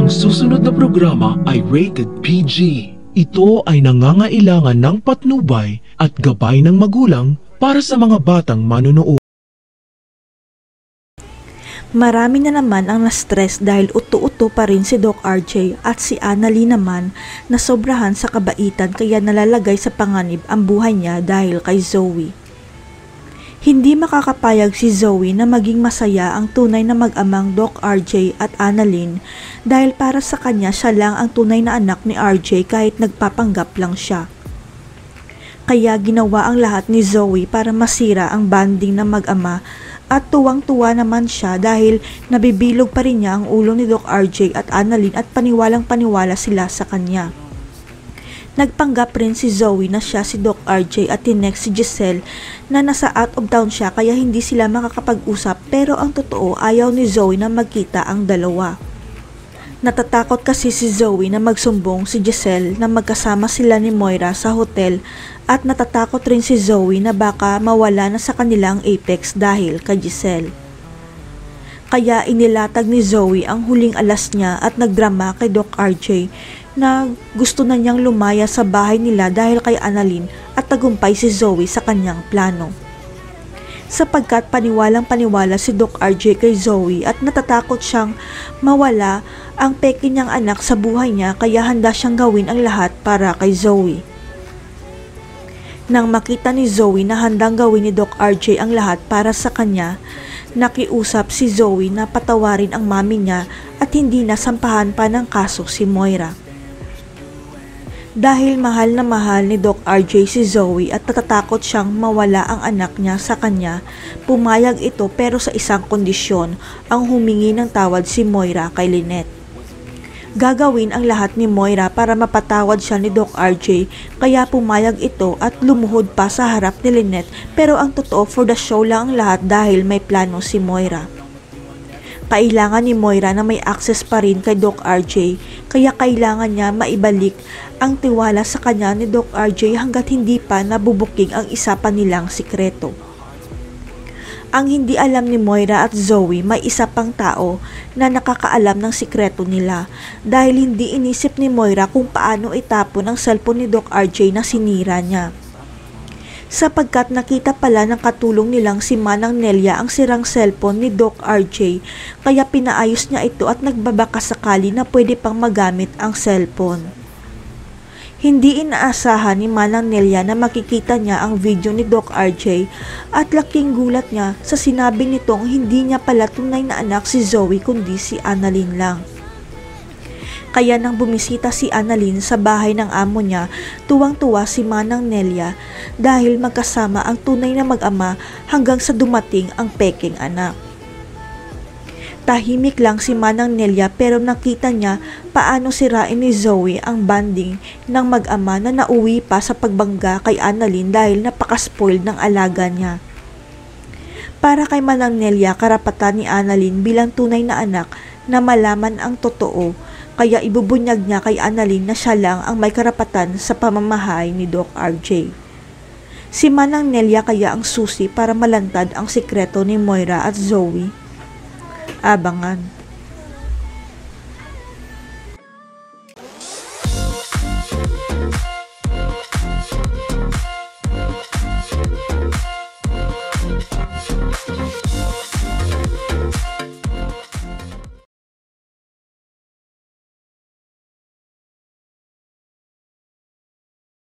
Ang susunod na programa ay rated PG. Ito ay nangangailangan ng patnubay at gabay ng magulang para sa mga batang manunood. Marami na naman ang na-stress dahil uto-uto pa rin si Doc RJ at si Annalyn naman na sobrahan sa kabaitan kaya nalalagay sa panganib ang buhay niya dahil kay Zoe. Hindi makakapayag si Zoe na maging masaya ang tunay na mag-amang Doc RJ at Annalyn dahil para sa kanya siya lang ang tunay na anak ni RJ kahit nagpapanggap lang siya. Kaya ginawa ang lahat ni Zoe para masira ang bonding ng mag-ama at tuwang-tuwa naman siya dahil nabibilog pa rin niya ang ulo ni Doc RJ at Annalyn at paniwalang-paniwala sila sa kanya. Nagpanggap rin si Zoe na siya si Doc RJ at tinext si Giselle na nasa out of town siya kaya hindi sila makakapag-usap pero ang totoo ayaw ni Zoe na magkita ang dalawa. Natatakot kasi si Zoe na magsumbong si Giselle na magkasama sila ni Moira sa hotel at natatakot rin si Zoe na baka mawala na sa kanilang Apex dahil kay Giselle. Kaya inilatag ni Zoe ang huling alas niya at nagdrama kay Doc RJ na gusto na niyang lumaya sa bahay nila dahil kay Annalyn at tagumpay si Zoe sa kanyang plano. Sapagkat paniwalang-paniwala si Doc RJ kay Zoe at natatakot siyang mawala ang peke niyang anak sa buhay niya kaya handa siyang gawin ang lahat para kay Zoe. Nang makita ni Zoe na handang gawin ni Doc RJ ang lahat para sa kanya, nakiusap si Zoe na patawarin ang mami niya at hindi na sampahan pa ng kaso si Moira. Dahil mahal na mahal ni Doc RJ si Zoe at natatakot siyang mawala ang anak niya sa kanya, pumayag ito pero sa isang kondisyon, ang humingi ng tawad si Moira kay Lynette. Gagawin ang lahat ni Moira para mapatawad siya ni Doc RJ kaya pumayag ito at lumuhod pa sa harap ni Lynette pero ang totoo for the show lang ang lahat dahil may plano si Moira. Kailangan ni Moira na may access pa rin kay Doc RJ kaya kailangan niya maibalik ang tiwala sa kanya ni Doc RJ hanggat hindi pa nabubuking ang isa pa nilang sikreto. Ang hindi alam ni Moira at Zoe may isa pang tao na nakakaalam ng sikreto nila dahil hindi inisip ni Moira kung paano itapon ang cellphone ni Doc RJ na sinira niya. Sapagkat nakita pala ng katulong nilang si Manang Nelia ang sirang cellphone ni Doc RJ kaya pinaayos niya ito at nagbabaka sakali na pwede pang magamit ang cellphone. Hindi inaasahan ni Manang Nelia na makikita niya ang video ni Doc RJ at laking gulat niya sa sinabi nitong hindi niya pala tunay na anak si Zoe kundi si Annalyn lang. Kaya nang bumisita si Annalyn sa bahay ng amo niya, tuwang-tuwa si Manang Nelia dahil magkasama ang tunay na mag-ama hanggang sa dumating ang peking anak. Tahimik lang si Manang Nelia pero nakita niya paano sirain ni Zoe ang bonding ng mag-ama na nauwi pa sa pagbangga kay Annalyn dahil napaka-spoiled ng alaga niya. Para kay Manang Nelia, karapatan ni Annalyn bilang tunay na anak na malaman ang totoo kaya ibubunyag niya kay Annalyn na siya lang ang may karapatan sa pamamahay ni Doc RJ. Si Manang Nelia kaya ang susi para malantad ang sikreto ni Moira at Zoe. Abangan.